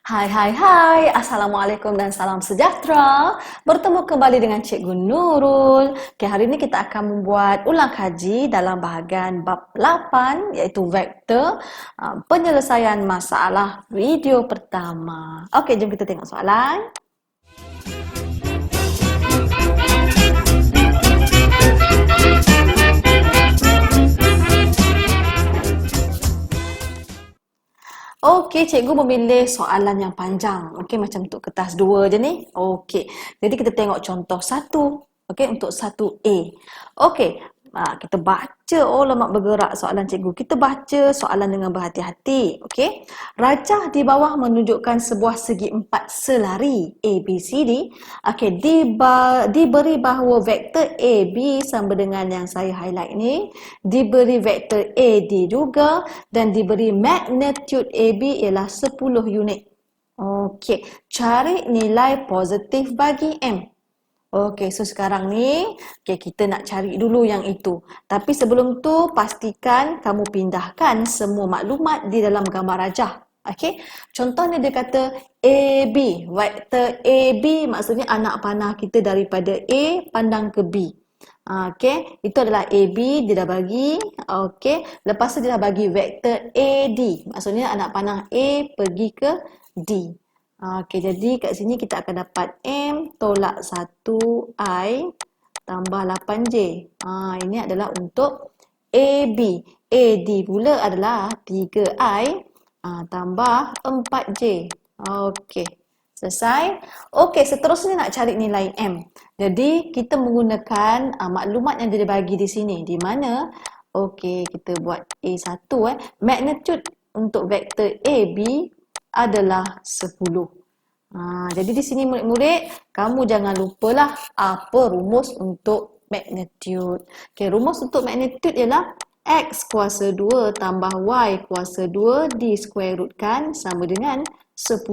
Hai, hai, hai. Assalamualaikum dan salam sejahtera. Bertemu kembali dengan Cikgu Nurul. Okay, hari ini kita akan membuat ulang kaji dalam bahagian bab 8 iaitu vektor penyelesaian masalah video pertama. Okey, jom kita tengok soalan. Okey, cikgu memilih soalan yang panjang. Okey, macam untuk kertas 2 je ni. Okey. Jadi kita tengok contoh 1. Okey, untuk 1A. Okey, kita baca. Oh, lemak bergerak soalan cikgu. Kita baca soalan dengan berhati-hati. Okey. Rajah di bawah menunjukkan sebuah segi empat selari A, B, C, D. Okey, diberi bahawa vektor AB sama dengan yang saya highlight ni, diberi vektor AD juga dan diberi magnitude AB ialah 10 unit. Okey, cari nilai positif bagi M. Okey, so sekarang ni kita nak cari dulu yang itu. Tapi sebelum tu pastikan kamu pindahkan semua maklumat di dalam gambar rajah. Okey, contohnya dia kata AB, vektor AB maksudnya anak panah kita daripada A pandang ke B. Okey, itu adalah AB, dia dah bagi. Okey, lepas tu dia dah bagi vektor AD, maksudnya anak panah A pergi ke D. Okey, jadi kat sini kita akan dapat M tolak 1I tambah 8J. Ini adalah untuk AB. AD pula adalah 3I tambah 4J. Okey, selesai. Okey, seterusnya nak cari nilai M. Jadi, kita menggunakan maklumat yang dia bagi di sini. Di mana, okey, kita buat A1. Magnitude untuk vektor AB adalah 10. Jadi di sini murid-murid, kamu jangan lupalah apa rumus untuk magnitude. Okay, rumus untuk magnitude ialah X kuasa 2 tambah Y kuasa 2 di square root kan sama dengan 10.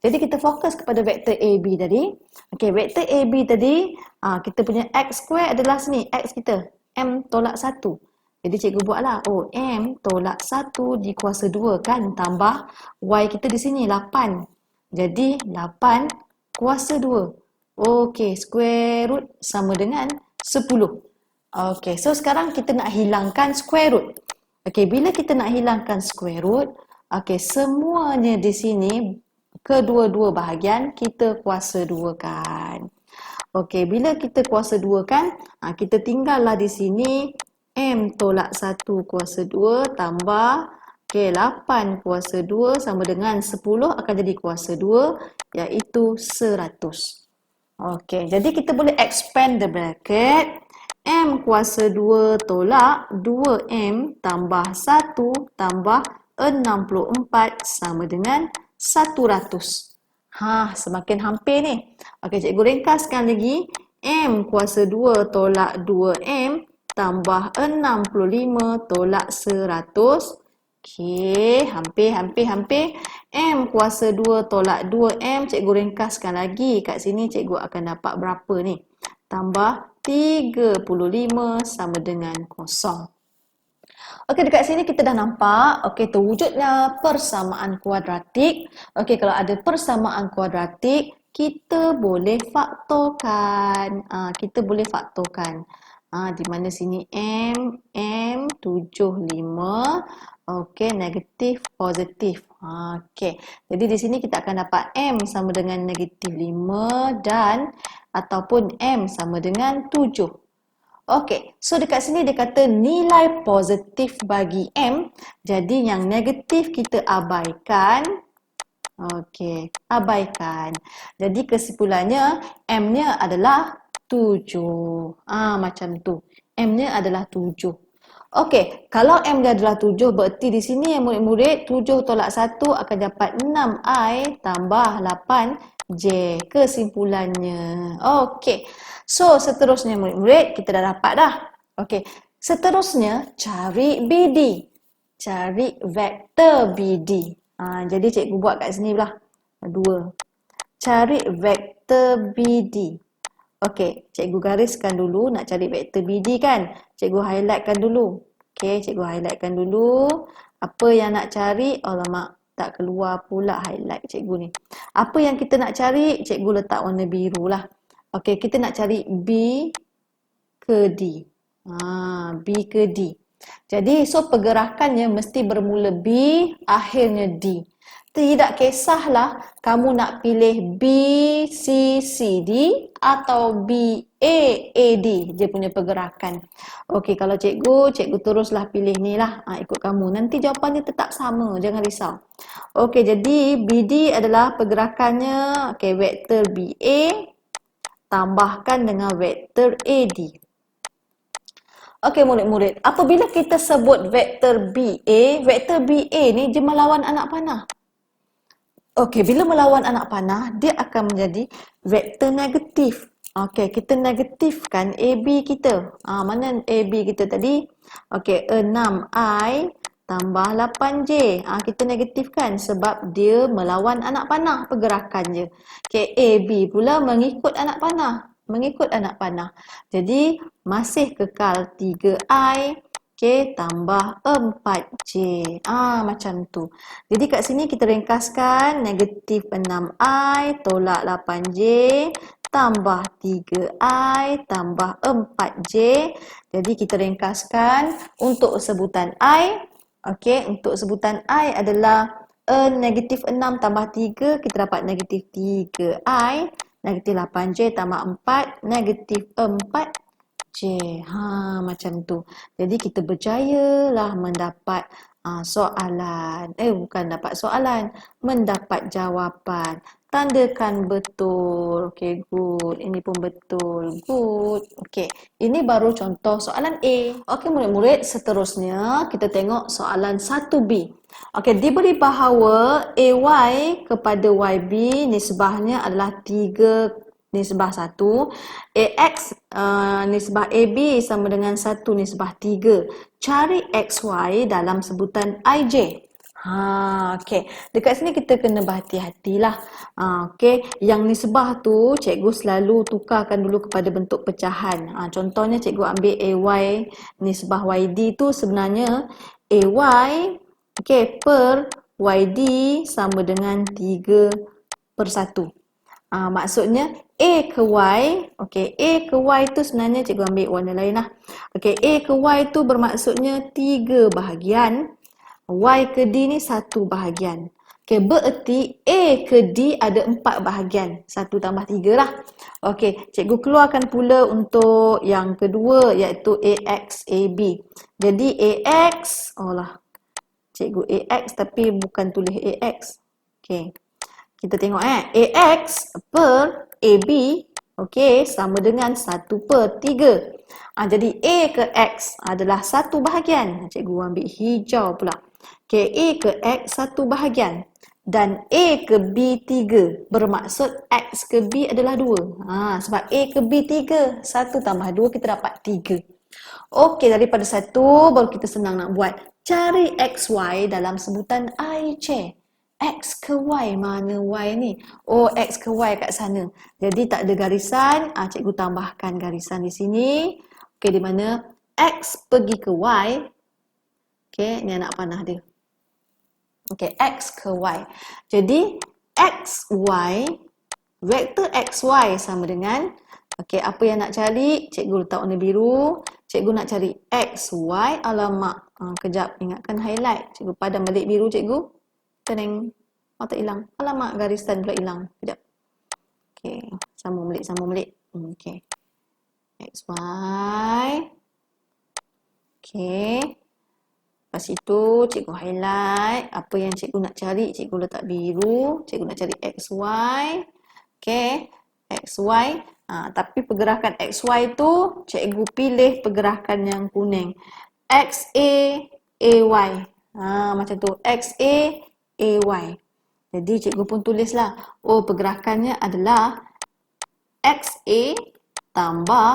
Jadi kita fokus kepada vektor AB tadi. Okay, vektor AB tadi, kita punya X square adalah sini. X kita, M tolak 1. Jadi cikgu buatlah, M tolak 1 di kuasa 2 kan, tambah Y kita di sini 8. Jadi 8 kuasa 2. Okey, square root sama dengan 10. Okey, so sekarang kita nak hilangkan square root. Okey, bila kita nak hilangkan square root, okey, semuanya di sini kedua-dua bahagian kita kuasa 2 kan. Okey, bila kita kuasa 2 kan, kita tinggallah di sini M tolak 1 kuasa 2 tambah 8 kuasa 2 sama dengan 10 akan jadi kuasa 2 iaitu 100. Okey, jadi kita boleh expand the bracket. M kuasa 2 tolak 2M tambah 1 tambah 64 sama dengan 100. Semakin hampir ni. Okey, cikgu ringkaskan lagi. M kuasa 2 tolak 2M tambah 65 tolak 100. Okey, hampir. M kuasa 2 tolak 2M. Cikgu ringkaskan lagi. Kat sini cikgu akan dapat berapa ni? Tambah 35 sama dengan 0. Okey, dekat sini kita dah nampak. Okey, terwujudnya persamaan kuadratik. Okey, kalau ada persamaan kuadratik, kita boleh faktorkan. Di mana sini M 75. Okey, negatif, positif. Okey, jadi di sini kita akan dapat M sama dengan negatif 5 dan ataupun M sama dengan 7. Okey, so dekat sini dia kata nilai positif bagi M. Jadi yang negatif kita abaikan. Okey, abaikan. Jadi kesimpulannya M-nya adalah 7. Macam tu. M-nya adalah 7. Okey, kalau M dia adalah 7, berarti di sini yang murid-murid 7 tolak 1 akan dapat 6I tambah 8J. Kesimpulannya. Okey, so seterusnya murid-murid kita dah dapat dah. Okey, seterusnya cari BD. Cari vektor BD. Jadi cikgu buat kat sini pula. 2. Cari vektor BD. Okey, cikgu gariskan dulu nak cari vektor BD kan. Cikgu highlightkan dulu. Okey, cikgu highlightkan dulu. Apa yang nak cari? Alamak, Tak keluar pula highlight cikgu ni. Apa yang kita nak cari, cikgu letak warna biru lah. Okey, kita nak cari B ke D. B ke D. Jadi, so pergerakannya mesti bermula B, akhirnya D. Tidak kisahlah kamu nak pilih B, C, C, D atau B, A, D dia punya pergerakan. Okey, kalau cikgu teruslah pilih ni lah. Ikut kamu. Nanti jawapannya tetap sama, jangan risau. Okey, jadi BD adalah pergerakannya, okey, vektor BA tambahkan dengan vektor AD. Okey murid-murid, apabila kita sebut vektor BA ni dia melawan anak panah. Okey, bila melawan anak panah, dia akan menjadi vektor negatif. Okey, kita negatifkan AB kita. Mana AB kita tadi? Okey, 6I tambah 8J. Kita negatifkan sebab dia melawan anak panah pergerakannya. Okey, AB pula mengikut anak panah. Jadi, masih kekal 3I. Okey, tambah 4J. Macam tu. Jadi kat sini kita ringkaskan negatif 6I tolak 8J tambah 3I tambah 4J. Jadi kita ringkaskan untuk sebutan I. Okey, untuk sebutan I adalah negatif 6 tambah 3, kita dapat negatif 3I. Negatif 8J tambah 4, negatif 4J. Macam tu. Jadi kita berjayalah mendapat soalan. Bukan dapat soalan, mendapat jawapan. Tandakan betul. Okey, good. Ini pun betul. Good. Okey, ini baru contoh soalan A. Okey, murid-murid, seterusnya kita tengok soalan 1B. Okey, diberi bahawa AY kepada YB nisbahnya adalah 3 nisbah 1. AX nisbah AB sama dengan 1 nisbah 3. Cari XY dalam sebutan IJ. Okey. Dekat sini kita kena berhati-hatilah. Okey. Yang nisbah tu cikgu selalu tukarkan dulu kepada bentuk pecahan. Contohnya cikgu ambil AY nisbah YD tu sebenarnya AY per YD sama dengan 3/1. Maksudnya A ke Y, okey, A ke Y tu sebenarnya cikgu ambil warna lain lah. Okey, A ke Y tu bermaksudnya 3 bahagian. Y ke D ni 1 bahagian. Okey, bererti A ke D ada 4 bahagian. 1 tambah 3 lah. Okey, cikgu keluarkan pula untuk yang kedua iaitu AX, AB. Jadi AX, cikgu AX tapi bukan tulis AX. Okey. Kita tengok AX per AB, okey, sama dengan 1/3. Jadi A ke X adalah 1 bahagian. Cikgu ambil hijau pula. Okey, A ke X 1 bahagian. Dan A ke B 3. Bermaksud X ke B adalah 2. Sebab A ke B 3. 1 tambah 2 kita dapat 3. Okey, daripada 1 baru kita senang nak buat. Cari XY dalam sebutan IJ. X ke Y, mana Y ni? X ke Y kat sana. Jadi tak ada garisan, cikgu tambahkan garisan di sini. Okey, di mana X pergi ke Y. Okey, ni anak panah dia. Okey, X ke Y. Jadi XY, vektor XY sama dengan, okey, apa yang nak cari? Cikgu letak warna biru. Cikgu nak cari XY, alamak. Kejap, ingatkan highlight. Cikgu padam balik biru cikgu. Teneng. Tak hilang. Alamak, garisan pula hilang. Sekejap. Okey. Sambung balik. Okey. XY. Okey. Lepas itu, cikgu highlight. Apa yang cikgu nak cari, cikgu letak biru. Cikgu nak cari XY. Okey. XY. Tapi pergerakan XY tu, cikgu pilih pergerakan yang kuning. XA, AY. Macam tu. XA, AY. Jadi cikgu pun tulislah. Pergerakannya adalah XA tambah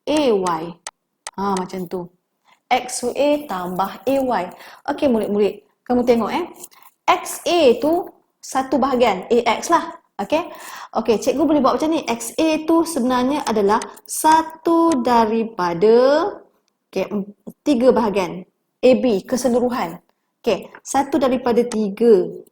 AY. Macam tu. XA tambah AY. Okey murid-murid. Kamu tengok XA tu 1 bahagian. AX lah. Okey, cikgu boleh buat macam ni. XA tu sebenarnya adalah 1 daripada 3 bahagian. AB keseluruhan. Okey, 1 daripada 3.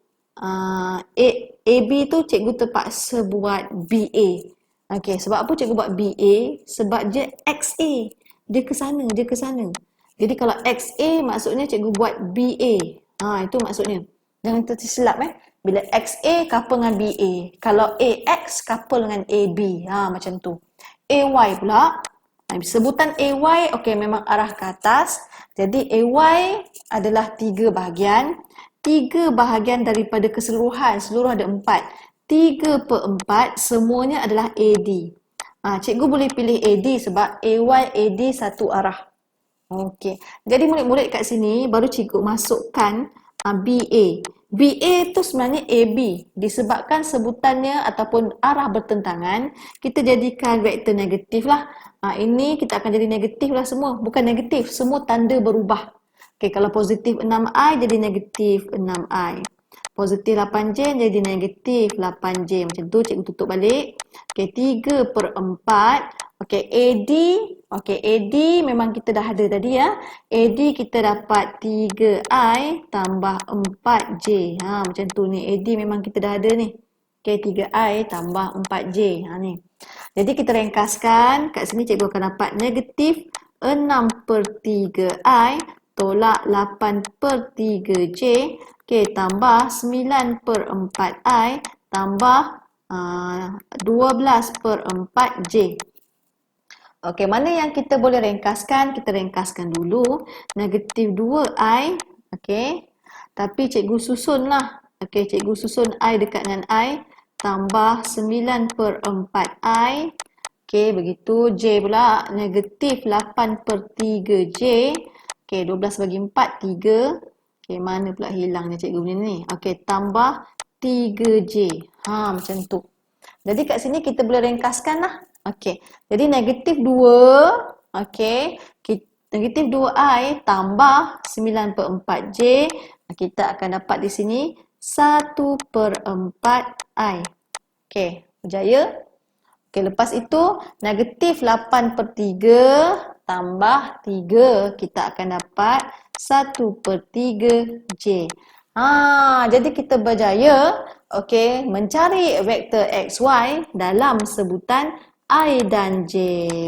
AB tu cikgu terpaksa buat BA. Okey, sebab apa cikgu buat BA? Sebab dia XA. Dia ke sana, dia ke sana. Jadi kalau XA maksudnya cikgu buat BA. Itu maksudnya. Jangan tersilap Bila XA couple dengan BA. Kalau AX couple dengan AB. Macam tu. AY pula. Sebutan AY, okey, memang arah ke atas. Jadi AY adalah 3 bahagian. 3 bahagian daripada keseluruhan. Seluruh ada 4. 3/4 semuanya adalah AD. Cikgu boleh pilih AD sebab AY, AD satu arah. Okey. Jadi murid-murid kat sini baru cikgu masukkan BA. BA tu sebenarnya AB. Disebabkan sebutannya ataupun arah bertentangan, kita jadikan vektor negatif lah. Ini kita akan jadi negatif lah semua. Bukan negatif, semua tanda berubah. Okey, kalau positif 6i jadi negatif 6i. Positif 8J jadi negatif 8J. Macam tu cikgu tutup balik. Okey, 3/4. Okey, AD. Okey, AD memang kita dah ada tadi ya. AD kita dapat 3I tambah 4J. Macam tu ni. AD memang kita dah ada ni. Okey, 3I tambah 4J. Ni. Jadi kita ringkaskan. Kat sini cikgu akan dapat negatif 6/3I tolak 8/3J. Okey, tambah 9/4I tambah 12/4J. Okey, mana yang kita boleh ringkaskan? Kita ringkaskan dulu. Negatif 2i. Okey. Tapi cikgu susun lah. Okey, cikgu susun i dekat dengan i. Tambah 9/4i. Okey, begitu. J pula. Negatif 8/3j. Okey, 12 bagi 4, 3. Okey, mana pula hilangnya cikgu punya ni? Okey, tambah 3j. Macam tu. Jadi kat sini kita boleh ringkaskan lah. Okey. Jadi negatif 2. Okey. Negatif 2i tambah 9/4j. Kita akan dapat di sini 1/4i. Okey. Berjaya. Okey. Lepas itu negatif 8/3 tambah 3. Kita akan dapat 1/3j. Jadi kita berjaya mencari vektor XY dalam sebutan I dan J.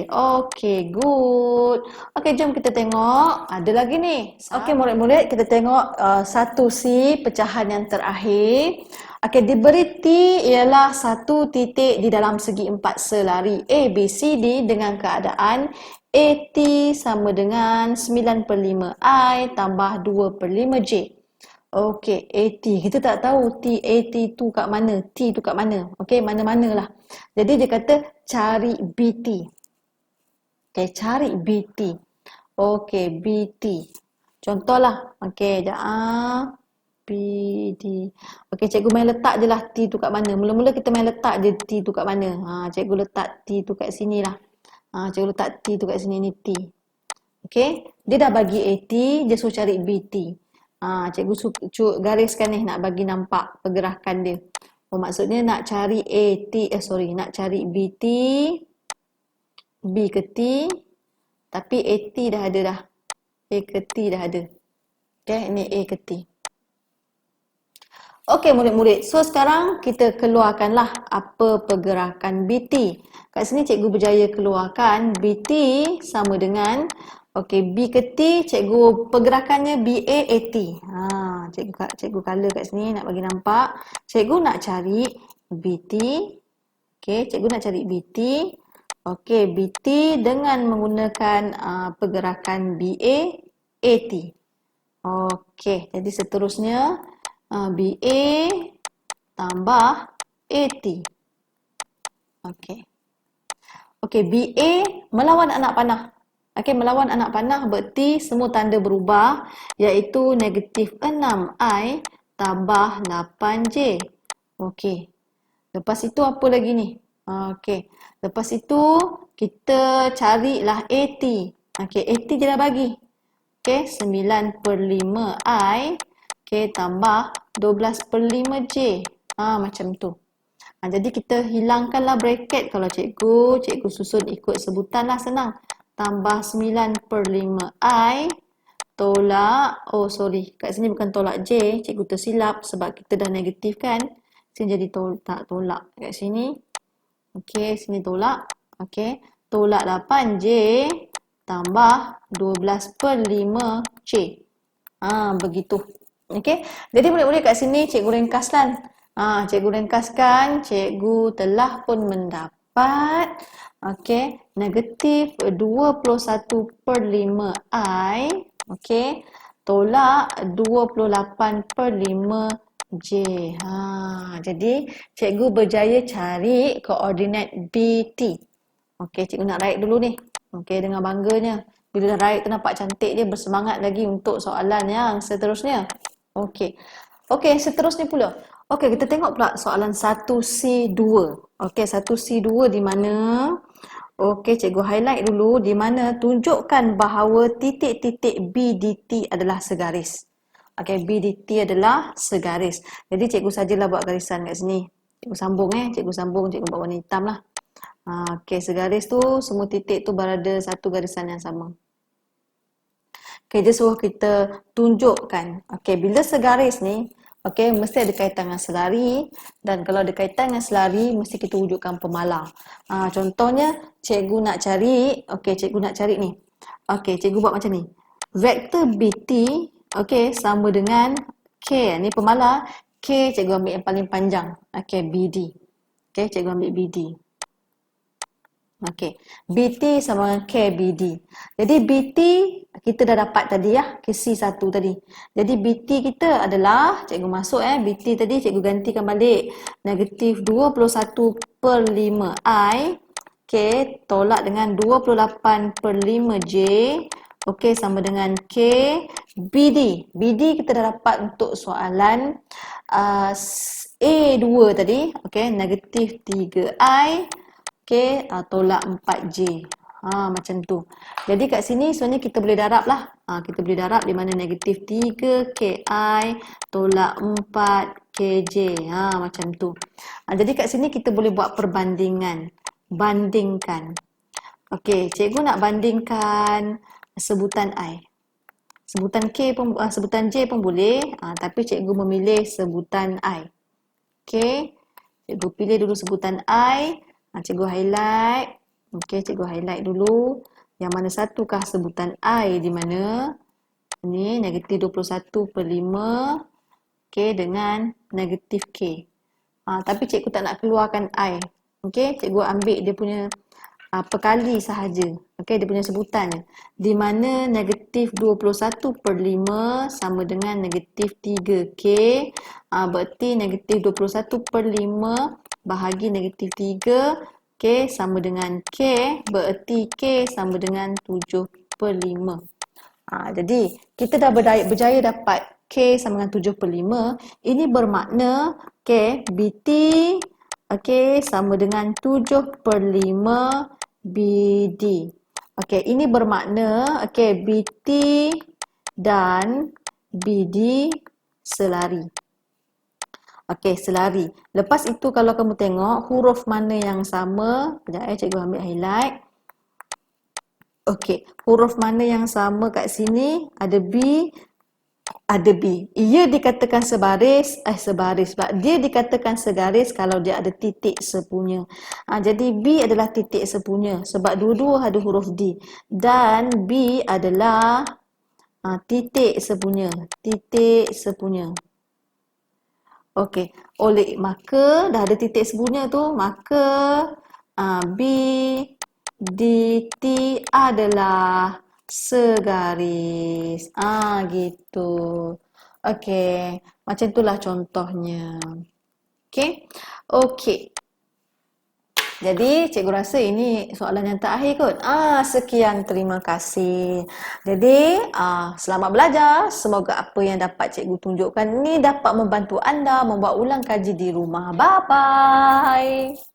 Okey, good. Okey, jom kita tengok. Ada lagi ni. Okey, murid-murid, kita tengok 1C pecahan yang terakhir. Okey, diberi T ialah 1 titik di dalam segi 4 selari A, B, C, D dengan keadaan AT sama dengan 9/5I tambah 2/5J. Okey, AT. Kita tak tahu AT tu kat mana, T tu kat mana. Okey, mana-manalah. Jadi dia kata cari BT. Okey, cari BT. Okey, BT. Contohlah. Okey, sekejap. BT. Okey, cikgu main letak je lah T tu kat mana. Mula-mula kita main letak je T tu kat mana. Cikgu letak T tu kat sini lah. Cikgu letak T tu kat sini, ni T. Okey, dia dah bagi AT, dia suruh cari BT. Cikgu gariskan ni nak bagi nampak pergerakan dia. Maksudnya nak cari nak cari BT, B ke T, tapi AT dah ada dah. A ke T dah ada. Okey, ini A ke T. Okey, murid-murid. So sekarang kita keluarkanlah apa pergerakan BT. Kat sini cikgu berjaya keluarkan BT sama dengan B ke T, cikgu pergerakannya BA AT. Cikgu color kat sini nak bagi nampak. Cikgu nak cari BT. Okey, cikgu nak cari BT. Okey, BT dengan menggunakan pergerakan BA AT. Okey, jadi seterusnya BA tambah AT. Okey. Okey, BA melawan anak panah. Okey, melawan anak panah berarti semua tanda berubah, iaitu negatif 6I tambah 8J. Okey. Lepas itu apa lagi ni? Okey. Lepas itu kita carilah AT. Okey, AT dia dah bagi. Okey, 9/5I. Okey, tambah 12/5J. Macam tu. Jadi kita hilangkanlah bracket. Kalau cikgu susun ikut sebutan lah, senang. Tambah 9/5I tolak, oh sorry, kat sini bukan tolak J, cikgu tersilap sebab kita dah negatif kan. Sini jadi tolak kat sini. Okey, sini tolak. Okey, tolak 8J tambah 12 per 5C. Begitu. Okey, jadi murid-murid kat sini cikgu ringkaskan. Cikgu ringkaskan, cikgu telah pun mendapat negatif 21 per 5I. Okey, tolak 28 per 5J. Jadi cikgu berjaya cari koordinat BT. Okey, cikgu nak write dulu ni. Okey, dengan bangganya. Bila dah write tu nampak cantik dia, bersemangat lagi untuk soalan yang seterusnya. Okey. Okey, seterusnya pula. Okey, kita tengok pula soalan 1C2. Okey, 1C2 di mana? Okey, cikgu highlight dulu di mana tunjukkan bahawa titik-titik BDT adalah segaris. Okey, BDT adalah segaris. Jadi cikgu sajalah buat garisan kat sini. Cikgu sambung cikgu buat warna hitam lah. Okey, segaris tu semua titik tu berada satu garisan yang sama. Okey, dia suruh kita tunjukkan. Okey, bila segaris ni, okey, mesti ada kaitan dengan selari, dan kalau ada kaitan dengan selari, mesti kita wujudkan pemalar. Contohnya, cikgu nak cari, okey, cikgu nak cari ni. Okey, cikgu buat macam ni. Vektor BT, okey, sama dengan K, ni pemalar. K, cikgu ambil yang paling panjang. Okey, BD. Okey, cikgu ambil BD. Okey, BT sama dengan KBD. Jadi BT kita dah dapat tadi ya, C1 tadi. Jadi BT kita adalah, cikgu masuk BT tadi cikgu gantikan balik. Negatif 21 per 5I. Okey, tolak dengan 28 per 5J. Okey, sama dengan K. BD. BD kita dah dapat untuk soalan A2 tadi. Okey, negatif 3I. Okey, tolak 4J. Macam tu. Jadi kat sini sebenarnya kita boleh darab lah. Kita boleh darab di mana negatif 3KI tolak 4KJ. Macam tu. Jadi kat sini kita boleh buat perbandingan. Bandingkan. Okey, cikgu nak bandingkan sebutan I. Sebutan K pun, sebutan J pun boleh. Tapi cikgu memilih sebutan I. Okey, cikgu pilih dulu sebutan I. Cikgu highlight. Okey, cikgu highlight dulu. Yang mana satukah sebutan I di mana? Ini negatif 21 per 5. Okey, dengan negatif K. Tapi cikgu tak nak keluarkan I. Okey, cikgu ambil dia punya perkali sahaja. Okey, dia punya sebutan. Di mana negatif 21 per 5 sama dengan negatif 3K. Berarti negatif 21 per 5 bahagi negatif 3, K sama dengan K, berarti K sama dengan 7 per 5. Jadi, kita dah berjaya dapat K sama dengan 7 per 5. Ini bermakna, BT, sama dengan 7 per 5 BD. Ini bermakna, BT dan BD selari. Selari. Lepas itu kalau kamu tengok huruf mana yang sama, sekejap cikgu ambil highlight. Huruf mana yang sama kat sini? Ada B, ada B. Ia dikatakan sebaris sebab dia dikatakan segaris kalau dia ada titik sepunya. Jadi B adalah titik sepunya sebab dua-dua ada huruf D. Dan B adalah titik sepunya. Titik sepunya. Oleh maka dah ada titik sepunya tu, maka B DT adalah segaris. Gitu. Macam itulah contohnya. Jadi cikgu rasa ini soalan yang terakhir kot. Sekian, terima kasih. Jadi selamat belajar. Semoga apa yang dapat cikgu tunjukkan ini dapat membantu anda membuat ulang kaji di rumah. Bye bye.